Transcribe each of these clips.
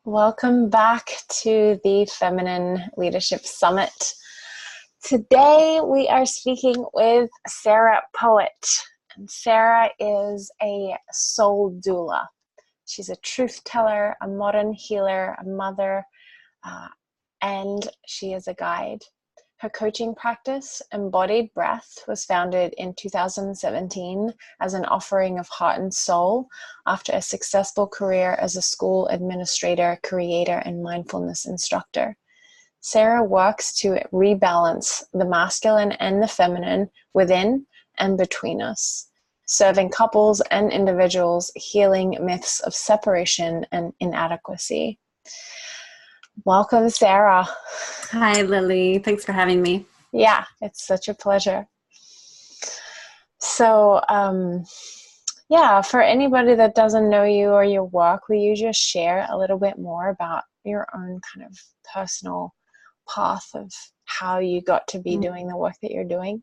Welcome back to the Feminine Leadership Summit. Today we are speaking with Sarah Poet. And Sarah is a soul doula. She's a truth teller, a modern healer, a mother, and she is a guide. Her coaching practice, Embodied Breath, was founded in 2017 as an offering of heart and soul after a successful career as a school administrator, creator, and mindfulness instructor. Sarah works to rebalance the masculine and the feminine within and between us, serving couples and individuals, healing myths of separation and inadequacy. Welcome, Sarah. Hi, Lily. Thanks for having me. Yeah, it's such a pleasure. So, for anybody that doesn't know you or your work, will you just share a little bit more about your own kind of personal path of how you got to be doing the work that you're doing?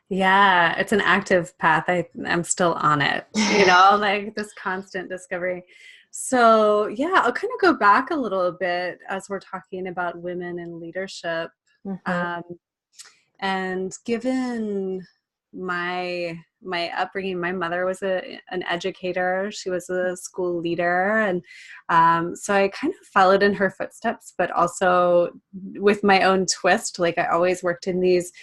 Yeah, it's an active path. I'm still on it, like this constant discovery. So yeah, I'll kind of go back a little bit as we're talking about women in leadership. Mm-hmm. And given my upbringing, my mother was an educator. She was a school leader, and so I kind of followed in her footsteps, but also with my own twist. Like I always worked in these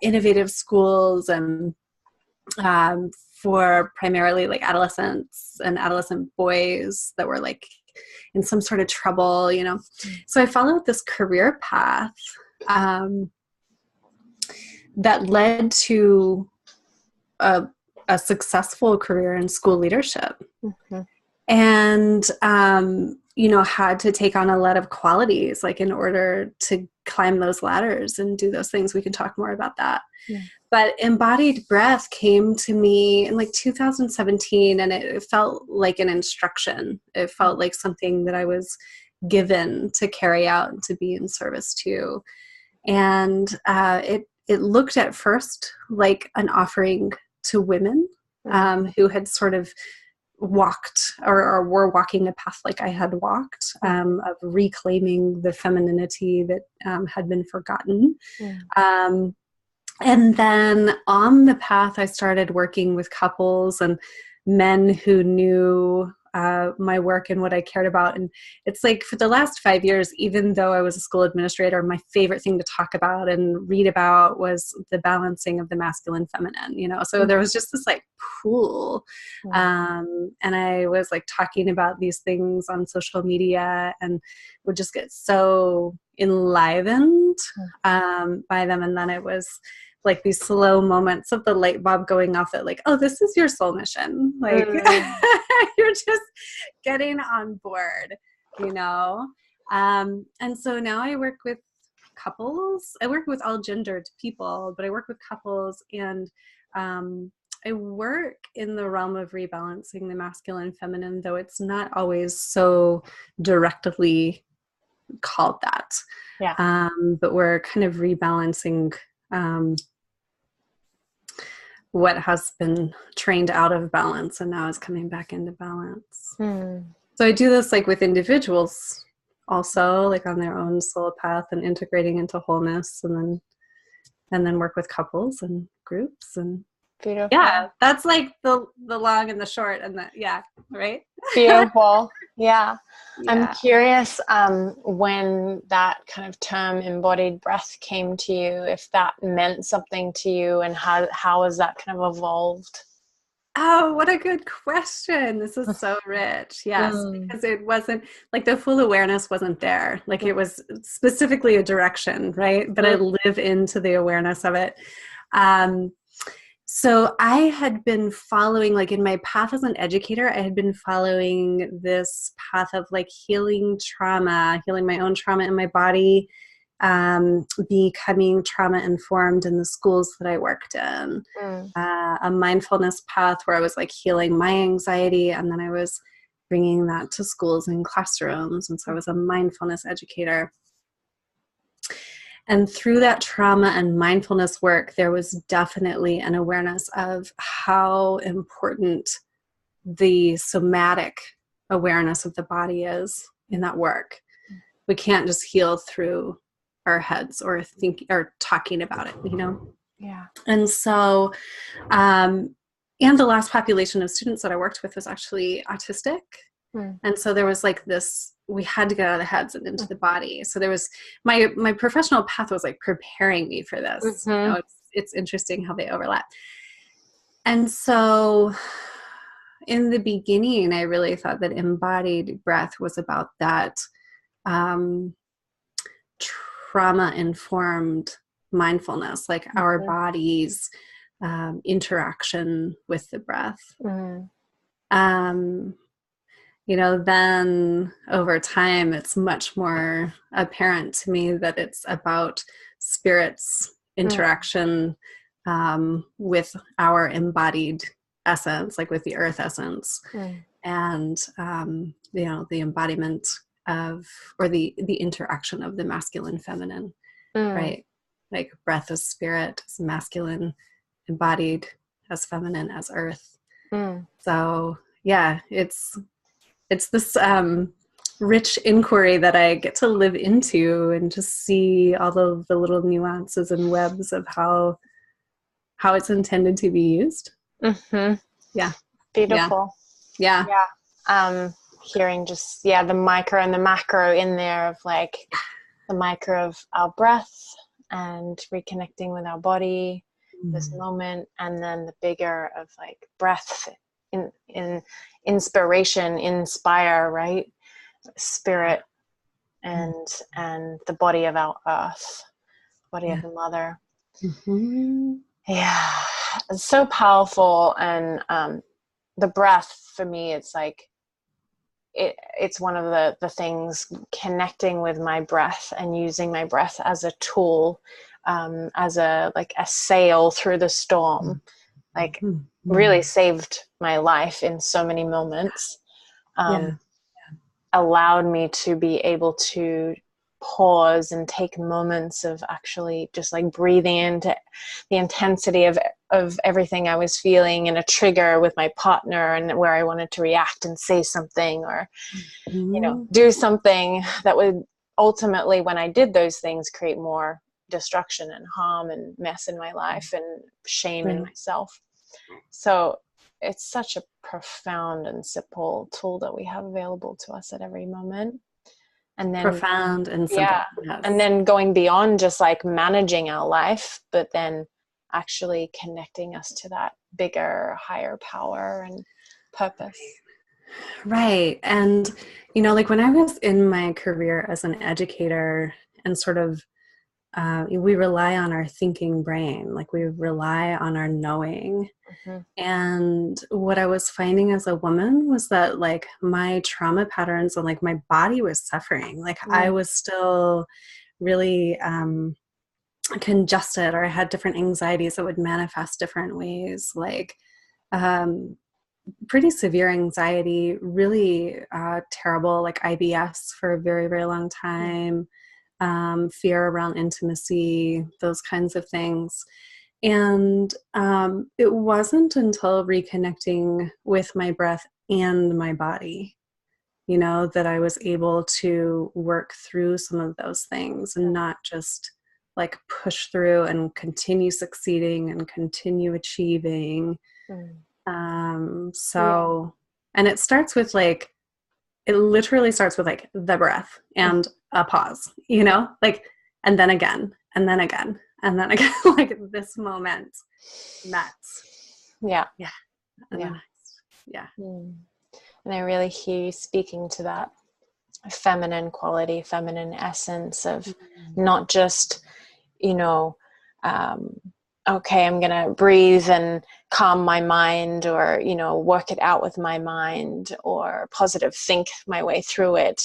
innovative schools and for primarily like adolescents and adolescent boys that were like in some sort of trouble, So I followed this career path that led to a successful career in school leadership. Mm-hmm. And, had to take on a lot of qualities, like in order to climb those ladders and do those things. We can talk more about that. Yeah. But Embodied Breath came to me in like 2017, and it felt like an instruction. It felt like something that I was given to carry out and to be in service to. And it looked at first like an offering to women who had sort of walked or were walking a path like I had walked, of reclaiming the femininity that had been forgotten. And then on the path, I started working with couples and men who knew my work and what I cared about. And it's like for the last 5 years, even though I was a school administrator, my favorite thing to talk about and read about was the balancing of the masculine feminine, so there was just this like pool. And I was like talking about these things on social media and would just get so enlivened by them. And then it was like these slow moments of the light bulb going off that like, oh, this is your soul mission. Like you're just getting on board, And so now I work with couples. I work with all gendered people, but I work with couples, and I work in the realm of rebalancing the masculine feminine, though it's not always so directly called that. Yeah. But we're kind of rebalancing what has been trained out of balance and now is coming back into balance. So I do this like with individuals also, like on their own soul path and integrating into wholeness, and then work with couples and groups. And Beautiful. Yeah, that's like the long and the short and right? Beautiful. Yeah. I'm curious when that kind of term embodied breath came to you, if that meant something to you, and how has that kind of evolved? Oh, what a good question. This is so rich. Yes, because it wasn't like the full awareness wasn't there. Like it was specifically a direction, right? But I live into the awareness of it. So I had been following, like in my path as an educator, I had been following this path of like healing trauma, healing my own trauma in my body, becoming trauma informed in the schools that I worked in, a mindfulness path where I was like healing my anxiety, and then I was bringing that to schools and classrooms. And so I was a mindfulness educator. And through that trauma and mindfulness work, there was definitely an awareness of how important the somatic awareness of the body is in that work. We can't just heal through our heads or think or talking about it, you know? Yeah. And so, and the last population of students that I worked with was actually autistic. And so there was like this, we had to get out of the heads and into the body. So there was my professional path was like preparing me for this. You know, it's interesting how they overlap. And so in the beginning, I really thought that embodied breath was about that trauma-informed mindfulness, like our body's interaction with the breath. You know, then over time, it's much more apparent to me that it's about spirit's interaction with our embodied essence, like with the earth essence, and you know, the embodiment of, or the interaction of the masculine, feminine, right? Like breath as spirit, as masculine, embodied as feminine, as earth. So yeah, it's this rich inquiry that I get to live into and to see all of the little nuances and webs of how it's intended to be used. Yeah. Beautiful. Yeah. Hearing just, the micro and the macro in there of like the micro of our breath and reconnecting with our body, this moment, and then the bigger of like breath in inspiration, inspire, right? Spirit and the body of our earth, body of the mother. Yeah, it's so powerful. And the breath for me, it's like it's one of the things, connecting with my breath and using my breath as a tool, as a sail through the storm, like really saved my life in so many moments. Allowed me to be able to pause and take moments of actually just like breathing into the intensity of everything I was feeling, and a trigger with my partner, and where I wanted to react and say something or you know, do something that would ultimately, when I did those things, create more destruction and harm and mess in my life and shame in myself. So it's such a profound and simple tool that we have available to us at every moment. And then profound and simple. Yes. And then going beyond just like managing our life, but then actually connecting us to that bigger, higher power and purpose. Right. And, you know, like when I was in my career as an educator and sort of, we rely on our thinking brain, like we rely on our knowing. And what I was finding as a woman was that like my trauma patterns and like my body was suffering. Like I was still really congested, or I had different anxieties that would manifest different ways, like pretty severe anxiety, really terrible, like IBS for a very, very long time, fear around intimacy, those kinds of things. And it wasn't until reconnecting with my breath and my body, you know, that I was able to work through some of those things and not just like push through and continue succeeding and continue achieving. And it starts with like, it literally starts with like the breath and a pause, you know, like, and then again, and then again, and then again, like this moment, that's, and I really hear you speaking to that feminine quality, feminine essence of not just, you know, okay, I'm going to breathe and calm my mind, or, you know, work it out with my mind, or positive think my way through it,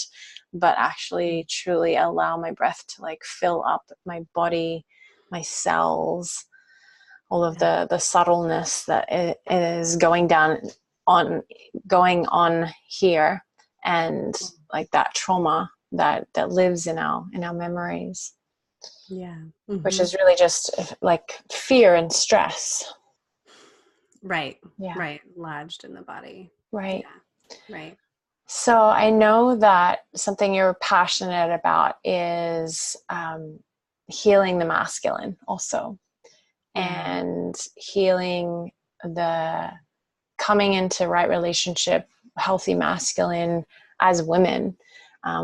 but actually truly allow my breath to like fill up my body, my cells, all of the subtleness that it is going on here, and like that trauma that lives in our memories. Which is really just like fear and stress. Right. Lodged in the body. Right. So I know that something you're passionate about is healing the masculine also, and healing the coming into right relationship, healthy masculine as women,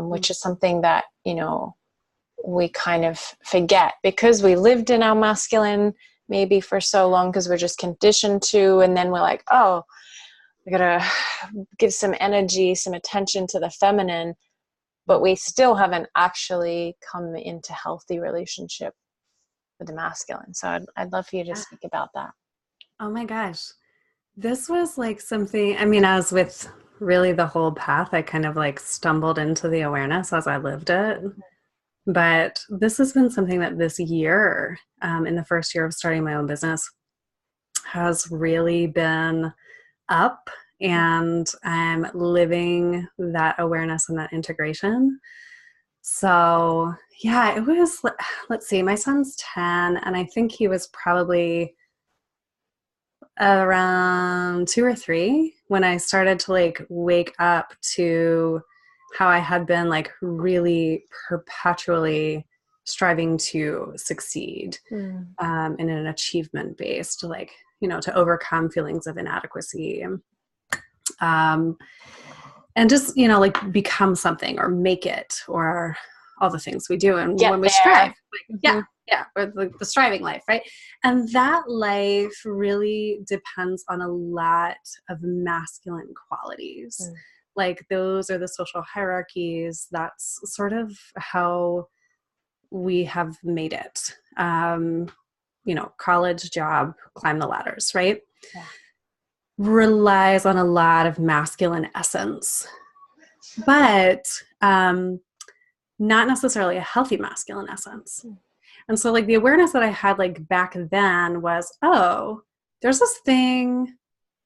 which is something that, we kind of forget because we lived in our masculine maybe for so long because we're just conditioned to, and then we're like, oh, we gotta give some energy, some attention to the feminine, but we still haven't actually come into healthy relationship with the masculine. So I'd love for you to speak about that. Oh my gosh. This was like something, I mean, as with really the whole path, I kind of like stumbled into the awareness as I lived it. But this has been something that this year, in the first year of starting my own business, has really been up, and I'm living that awareness and that integration. So yeah, it was, let's see, my son's 10, and I think he was probably around 2 or 3 when I started to like wake up to how I had been like really perpetually striving to succeed in an achievement based, like, to overcome feelings of inadequacy, and just, like become something or make it, or all the things we do. And when we strive, like, or the striving life, right? And that life really depends on a lot of masculine qualities. Like, those are the social hierarchies. That's sort of how we have made it. College, job, climb the ladders, right? Yeah. Relies on a lot of masculine essence, but not necessarily a healthy masculine essence. And so like the awareness that I had like back then was, oh, there's this thing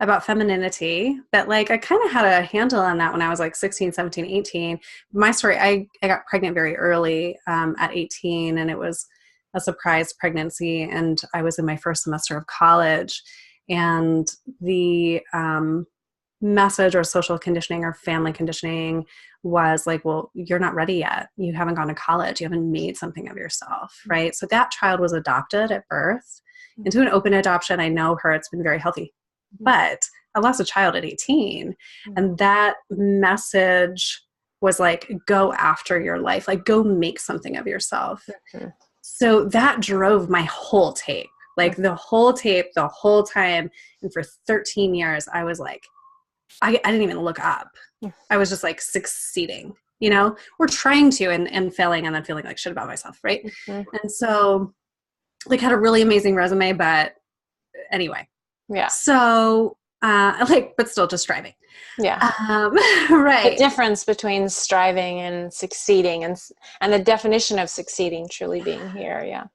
about femininity that like I kind of had a handle on that when I was like 16, 17, 18. My story, I got pregnant very early at 18, and it was a surprise pregnancy, and I was in my first semester of college. And the message or social conditioning or family conditioning was like, well, you're not ready yet. You haven't gone to college. You haven't made something of yourself, right? So that child was adopted at birth into an open adoption. I know her. It's been very healthy. But I lost a child at 18. And that message was like, go after your life. Like, go make something of yourself. So that drove my whole tape. Like the whole tape, the whole time. And for 13 years, I was like, I didn't even look up. I was just like succeeding, or trying to and failing, and then feeling like shit about myself, right? And so like had a really amazing resume, but anyway. Yeah. So but still just striving. Yeah. Right. The difference between striving and succeeding, and the definition of succeeding truly being here. Yeah.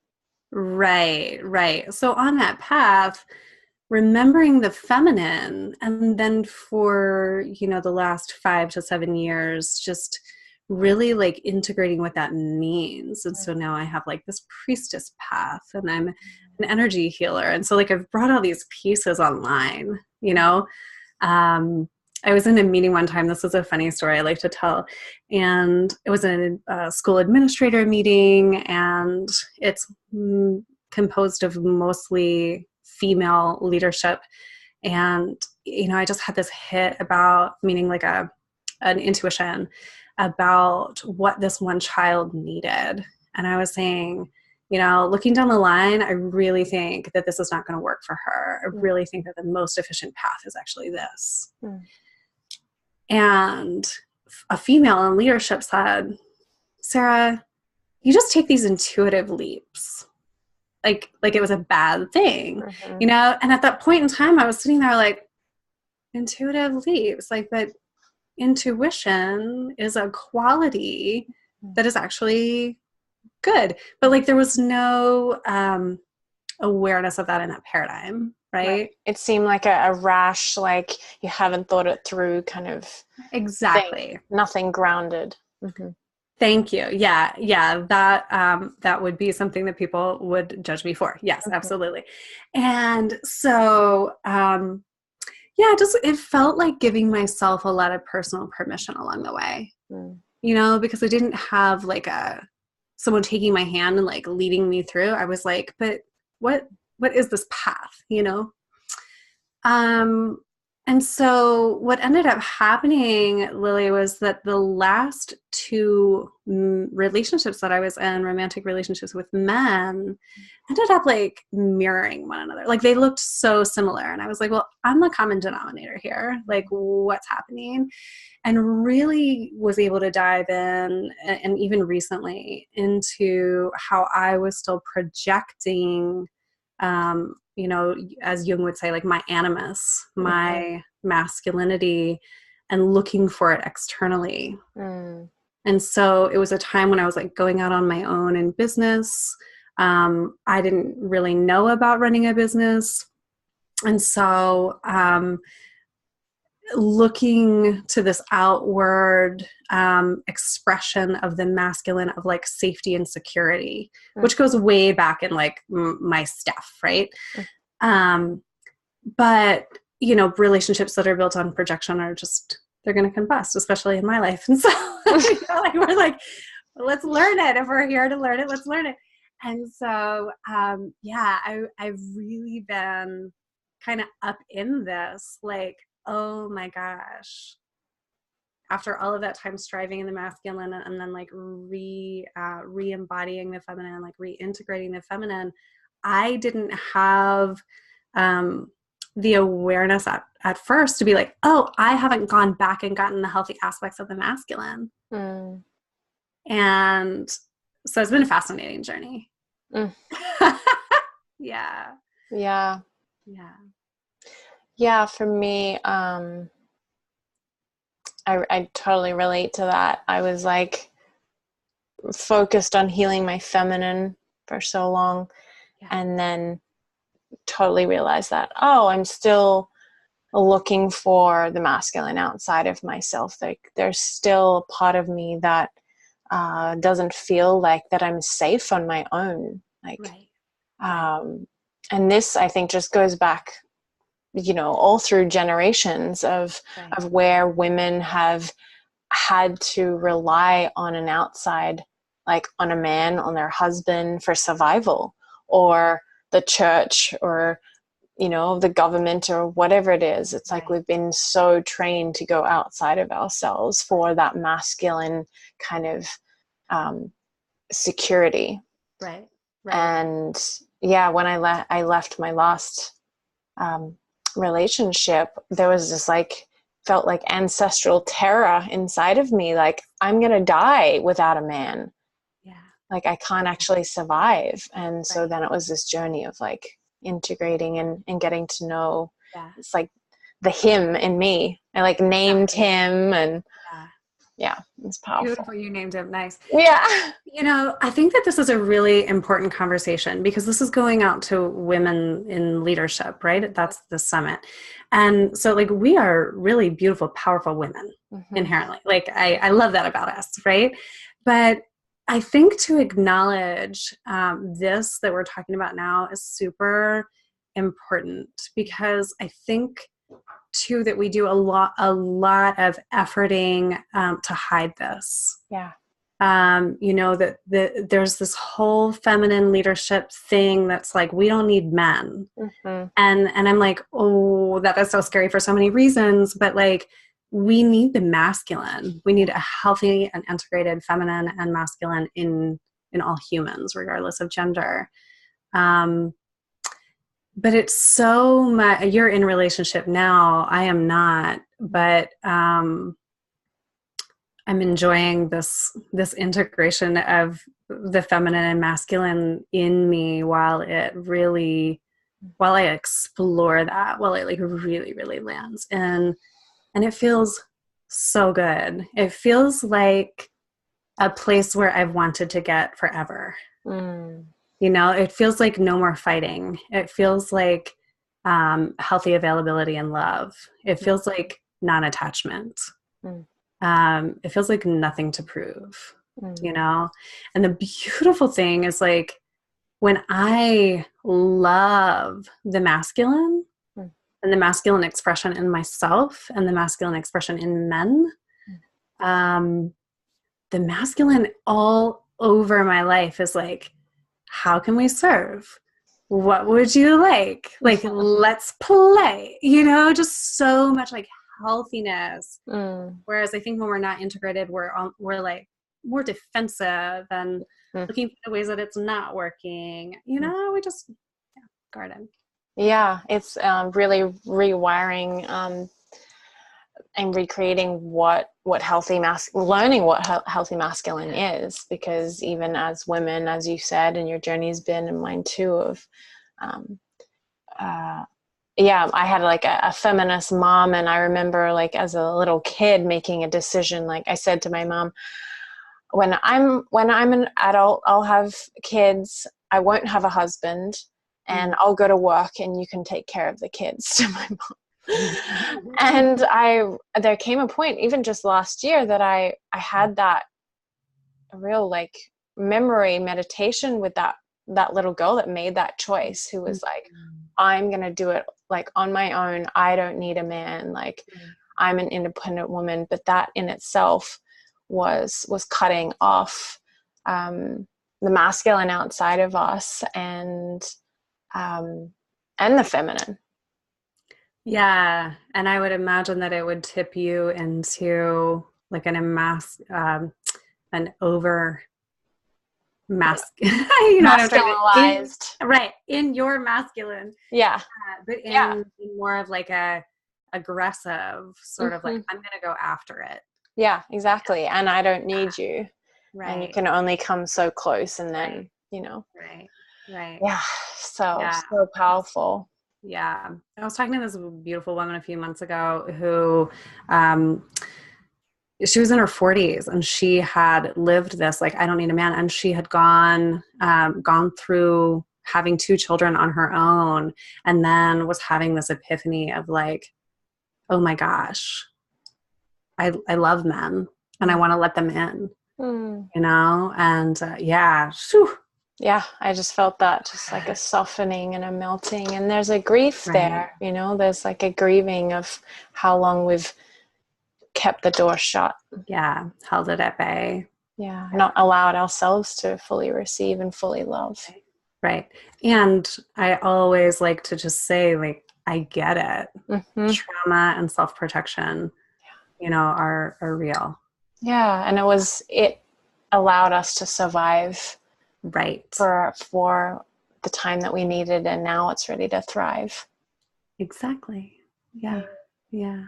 Right. So on that path, remembering the feminine, and then for, the last 5 to 7 years, just really like integrating what that means. And so now I have like this priestess path, and I'm an energy healer. And so like I've brought all these pieces online, I was in a meeting one time. This is a funny story I like to tell. And it was a school administrator meeting, and it's composed of mostly female leadership. And, I just had this hit about, meaning like an intuition about what this one child needed. And I was saying, looking down the line, I really think that this is not going to work for her. I really think that the most efficient path is actually this. And a female in leadership said, Sarah, you just take these intuitive leaps. Like it was a bad thing, And at that point in time, I was sitting there like, intuitive leaps, but intuition is a quality that is actually good. But there was no awareness of that in that paradigm, right? It seemed like a rash, like you haven't thought it through kind of exactly thing. Nothing grounded. Thank you. Yeah. That would be something that people would judge me for. Yes, absolutely. And so, Yeah, just it felt like giving myself a lot of personal permission along the way. You know, because I didn't have like someone taking my hand and like leading me through. I was like, but what is this path, you know? And so what ended up happening, Lily, was that the last two relationships that I was in, romantic relationships with men, ended up like mirroring one another. Like they looked so similar. And I was like, well, I'm the common denominator here. Like what's happening? And really was able to dive in, and even recently, into how I was still projecting, you know, as Jung would say, like my animus, my masculinity, and looking for it externally. And so it was a time when I was like going out on my own in business. I didn't really know about running a business. And so looking to this outward expression of the masculine, of like safety and security, which goes way back in like my stuff, right? But you know, relationships that are built on projection are just, they're going to combust, especially in my life. And so you know, like, we're like, let's learn it. If we're here to learn it, let's learn it. And so yeah, I've really been kind of up in this, like, oh my gosh, after all of that time striving in the masculine and then like re-embodying the feminine, like reintegrating the feminine, I didn't have the awareness at first to be like, oh, I haven't gone back and gotten the healthy aspects of the masculine. And so it's been a fascinating journey. Yeah. Yeah, for me, I totally relate to that. I was like focused on healing my feminine for so long, and then totally realized that, oh, I'm still looking for the masculine outside of myself. Like there's still a part of me that doesn't feel like that I'm safe on my own. Like, and this, I think, just goes back, you know, all through generations of where women have had to rely on an outside, like on a man, on their husband for survival, or the church, or, you know, the government, or whatever it is. It's like we've been so trained to go outside of ourselves for that masculine kind of security. And yeah, when I left my last relationship, there was this like, felt like ancestral terror inside of me, like I'm gonna die without a man. Like I can't actually survive. And so then it was this journey of like integrating and getting to know, it's like the him in me. I like named him, and it's powerful. Beautiful. You named him. Nice. Yeah. You know, I think that this is a really important conversation because this is going out to women in leadership, right? That's the summit. And so like, we are really beautiful, powerful women inherently. Like I love that about us. Right. But I think to acknowledge this that we're talking about now is super important, because I think too that we do a lot of efforting to hide this. You know, that there's this whole feminine leadership thing that's like, we don't need men. And I'm like, oh, that is so scary for so many reasons. But like, we need the masculine. We need a healthy and integrated feminine and masculine in all humans, regardless of gender. But it's so much. You're in a relationship now. I am not, but I'm enjoying this integration of the feminine and masculine in me while I explore that, while it like really, really lands. And it feels so good. It feels like a place where I've wanted to get forever. You know, it feels like no more fighting. It feels like healthy availability and love. It feels like non-attachment. It feels like nothing to prove, you know? And the beautiful thing is like, when I love the masculine, and the masculine expression in myself and the masculine expression in men. The masculine all over my life is like, how can we serve? What would you like? Like, let's play, just so much like healthiness. Whereas I think when we're not integrated, we're like more defensive and looking for the ways that it's not working. We just garden. Yeah, it's really rewiring and recreating what healthy learning what healthy masculine is, because even as women, as you said, and your journey's been, and mine too, of I had like a feminist mom, and I remember like as a little kid making a decision. Like I said to my mom, when I'm an adult, I'll have kids, I won't have a husband, and I'll go to work and you can take care of the kids, to my mom. And there came a point, even just last year, that I had that real like memory meditation with that little girl that made that choice, who was like, I'm going to do it like on my own. I don't need a man. Like I'm an independent woman. But that in itself was cutting off the masculine outside of us, and the feminine. Yeah. And I would imagine that it would tip you into like an over masculinized. Right. In your masculine. Yeah. But in more of like a aggressive sort of like, I'm going to go after it. Yeah, exactly. And I don't need you. Right. And you can only come so close, and then, Right. Yeah. So powerful. Yeah. I was talking to this beautiful woman a few months ago who, she was in her 40s, and she had lived this, like, I don't need a man. And she had gone through having 2 children on her own, and then was having this epiphany of like, oh my gosh, I love men and I want to let them in, and Yeah, I just felt that, just like a softening and a melting. And there's a grief there, there's like a grieving of how long we've kept the door shut. Yeah, held it at bay. Yeah, not allowed ourselves to fully receive and fully love. Right. And I always like to just say, like, I get it. Trauma and self-protection, are real. Yeah, and it allowed us to survive. Right. For the time that we needed, and now it's ready to thrive. Exactly. Yeah. Yeah.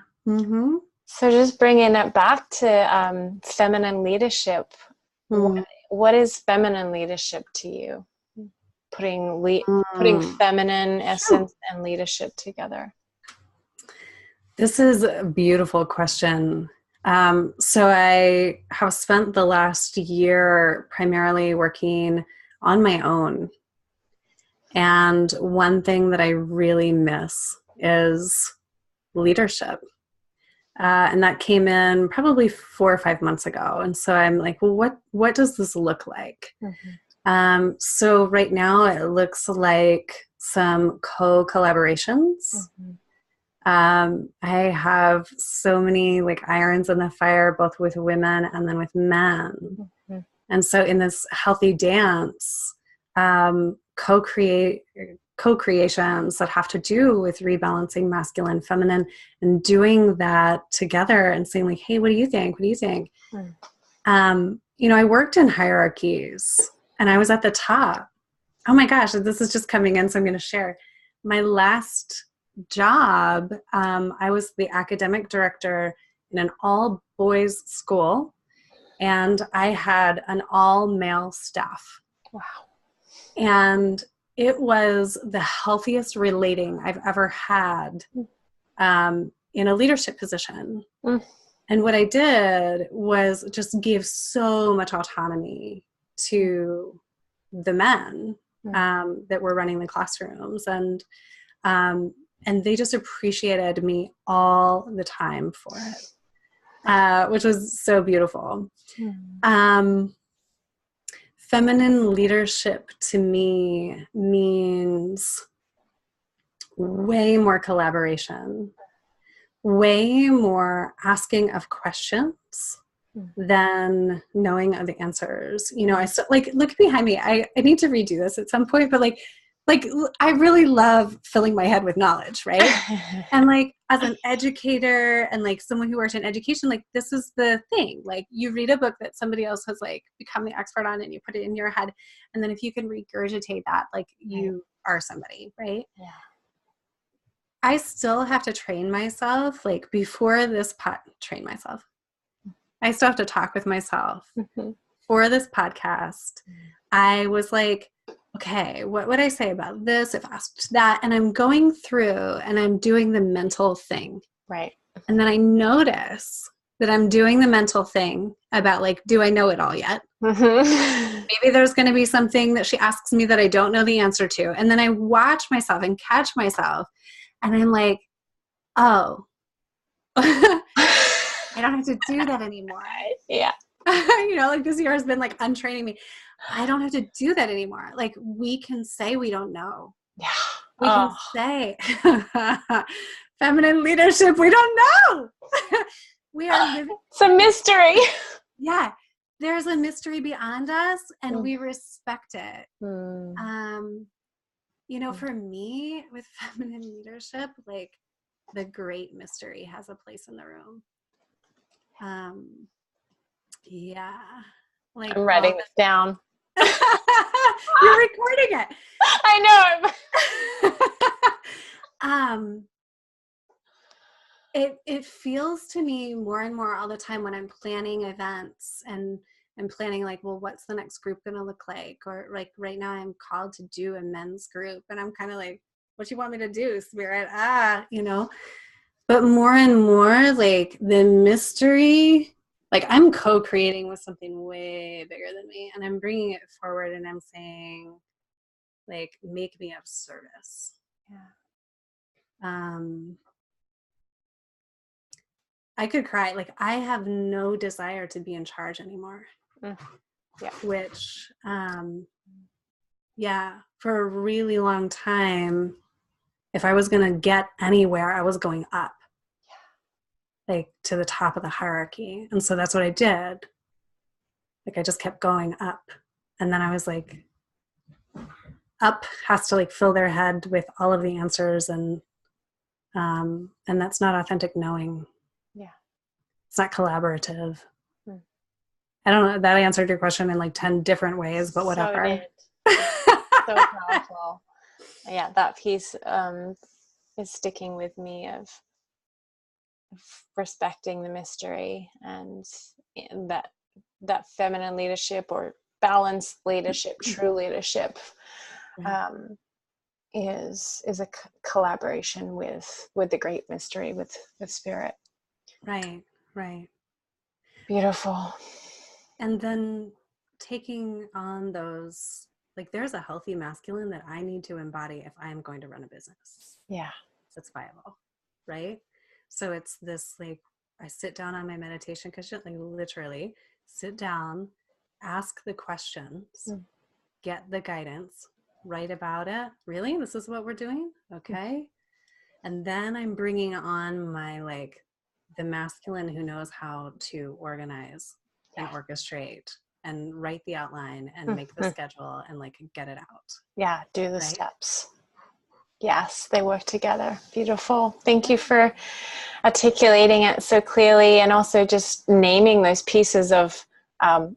So just bringing it back to feminine leadership, what is feminine leadership to you? Putting feminine essence and leadership together. This is a beautiful question. So I have spent the last year primarily working on my own. And one thing that I really miss is leadership. And that came in probably 4 or 5 months ago. And so I'm like, well, what does this look like? So right now it looks like some co-collaborations. I have so many like irons in the fire, both with women and then with men. And so in this healthy dance, co-creations that have to do with rebalancing masculine, feminine, and doing that together and saying like, hey, what do you think? What do you think? I worked in hierarchies and I was at the top. Oh my gosh, this is just coming in, so I'm going to share. My last job, I was the academic director in an all-boys school, and I had an all-male staff. Wow. And it was the healthiest relating I've ever had in a leadership position. And what I did was just give so much autonomy to the men that were running the classrooms. And they just appreciated me all the time for it, which was so beautiful. Feminine leadership to me means way more collaboration, way more asking of questions than knowing the answers. You know, I still like, look behind me. I need to redo this at some point, but like I really love filling my head with knowledge, right? And like as an educator and like someone who works in education, like this is the thing. Like you read a book that somebody else has like become the expert on and you put it in your head. And then if you can regurgitate that, like you are somebody, right? Yeah. I still have to train myself, like before this train myself. I still have to talk with myself. For this podcast. I was like, okay, what would I say about this if asked that? And I'm going through and I'm doing the mental thing. Right. And then I notice that I'm doing the mental thing about like, do I know it all yet? Maybe there's going to be something that she asks me that I don't know the answer to. And then I watch myself and catch myself. And I'm like, oh, I don't have to do that anymore. Yeah. You know, like this year has been like untraining me. I don't have to do that anymore. Like we can say we don't know. Yeah. We can say feminine leadership, we don't know. We are living. It's a mystery. Yeah. There's a mystery beyond us and we respect it. You know, for me with feminine leadership, like the great mystery has a place in the room. Yeah. Like I'm writing this down. You're recording it. I know. It feels to me more and more all the time when I'm planning events and I'm planning like, well, what's the next group going to look like? Or like right now I'm called to do a men's group and I'm kind of like, what do you want me to do, Spirit? You know, but more and more like the mystery, like I'm co-creating with something way bigger than me and I'm bringing it forward and I'm saying like, make me of service. Yeah. I could cry. Like I have no desire to be in charge anymore. Yeah. Which, yeah, for a really long time, if I was going to get anywhere, I was going up. Like to the top of the hierarchy. And so that's what I did. Like I just kept going up. And then I was like, up has to like fill their head with all of the answers and that's not authentic knowing. Yeah. It's not collaborative. I don't know, that answered your question in like 10 different ways, but whatever. So powerful. Yeah, that piece is sticking with me of respecting the mystery and that feminine leadership or balanced leadership, true leadership, is a collaboration with the great mystery, with spirit. Right. Beautiful. And then taking on those, like there's a healthy masculine that I need to embody if I'm going to run a business. Yeah. That's viable. Right. So it's this, like, I sit down on my meditation cushion, like literally sit down, ask the questions, get the guidance, write about it. Really? This is what we're doing? Okay. And then I'm bringing on my, like, the masculine who knows how to organize and orchestrate and write the outline and make the schedule and like get it out. Yeah. Do the steps. Yes, they work together. Beautiful. Thank you for articulating it so clearly and also just naming those pieces of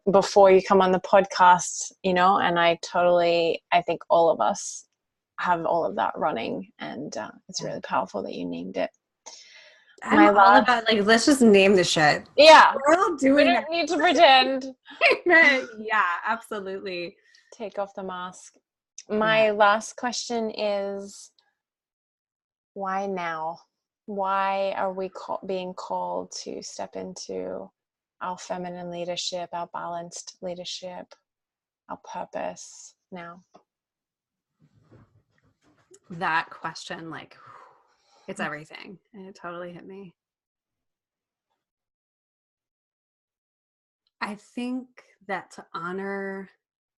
before you come on the podcast, you know, and I think all of us have all of that running and it's really powerful that you named it. I'm all about like, let's just name the shit. Yeah. We're all doing it. We don't need to pretend. Yeah, absolutely. Take off the mask. My last question is, why now? Why are we being called to step into our feminine leadership, our balanced leadership, our purpose now? That question, like, it's everything. And it totally hit me. I think that to honor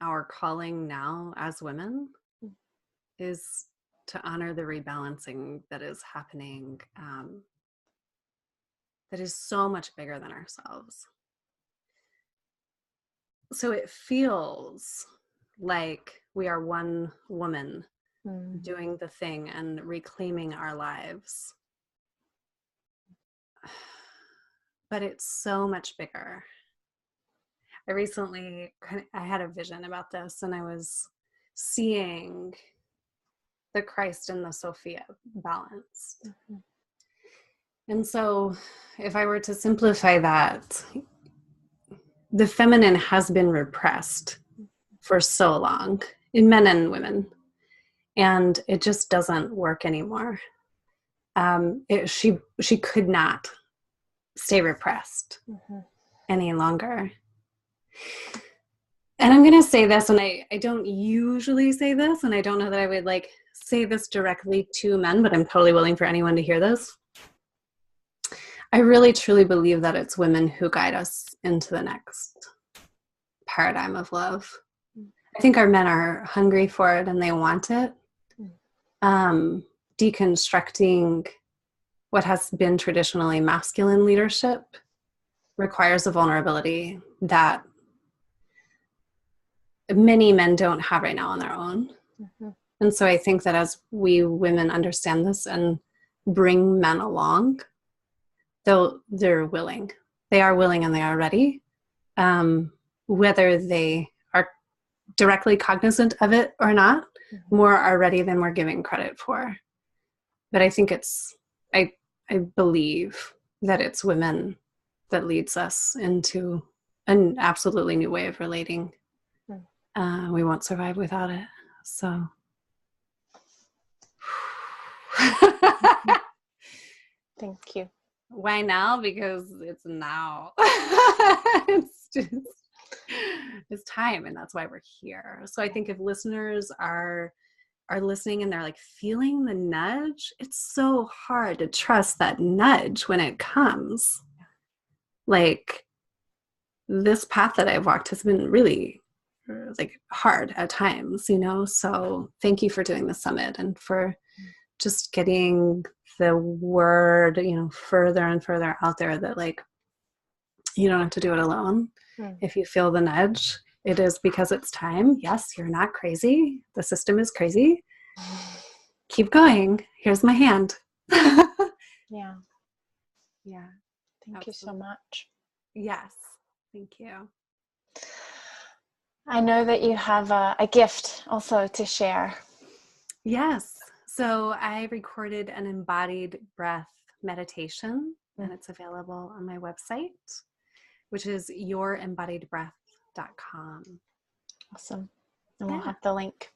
our calling now as women is to honor the rebalancing that is happening, that is so much bigger than ourselves. So it feels like we are one woman doing the thing and reclaiming our lives. But it's so much bigger. I had a vision about this, and I was seeing the Christ and the Sophia balanced. And so if I were to simplify that, the feminine has been repressed for so long in men and women, and it just doesn't work anymore. She could not stay repressed any longer. And I'm going to say this, and I don't usually say this, and I don't know that I would like say this directly to men, but I'm totally willing for anyone to hear this. I really truly believe that it's women who guide us into the next paradigm of love. I think our men are hungry for it and they want it. Deconstructing what has been traditionally masculine leadership requires a vulnerability that many men don't have right now on their own. And so I think that as we women understand this and bring men along, they're willing. They are willing and they are ready. Whether they are directly cognizant of it or not, more are ready than we're giving credit for. But I think I believe that it's women that leads us into an absolutely new way of relating. We won't survive without it. So. Thank you. Why now? Because it's now. It's time, and that's why we're here. So I think if listeners are listening and they're like feeling the nudge, it's so hard to trust that nudge when it comes. Like, this path that I've walked has been really like hard at times, so thank you for doing the summit and for just getting the word, further and further out there that like, you don't have to do it alone. If you feel the nudge, it is because it's time. Yes, you're not crazy. The system is crazy. Keep going. Here's my hand. Yeah. Thank you so much. Yes. Thank you. I know that you have a gift also to share. Yes. So I recorded an embodied breath meditation, and it's available on my website, which is yourembodiedbreath.com. Awesome. And we'll have the link.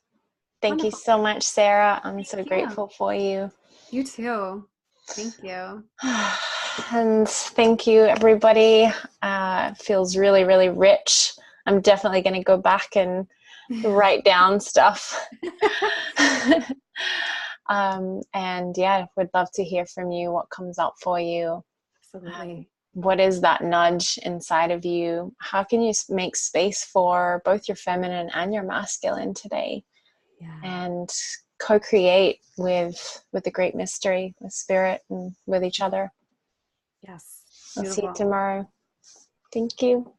Thank you so much, Sarah. I'm so grateful for you. You too. Thank you. And thank you, everybody. It feels really, really rich. I'm definitely going to go back and write down stuff. And yeah, would love to hear from you. What comes up for you? Absolutely. What is that nudge inside of you? How can you make space for both your feminine and your masculine today? And co-create with the great mystery, with spirit, and with each other. Yes. I'll see you tomorrow. Thank you.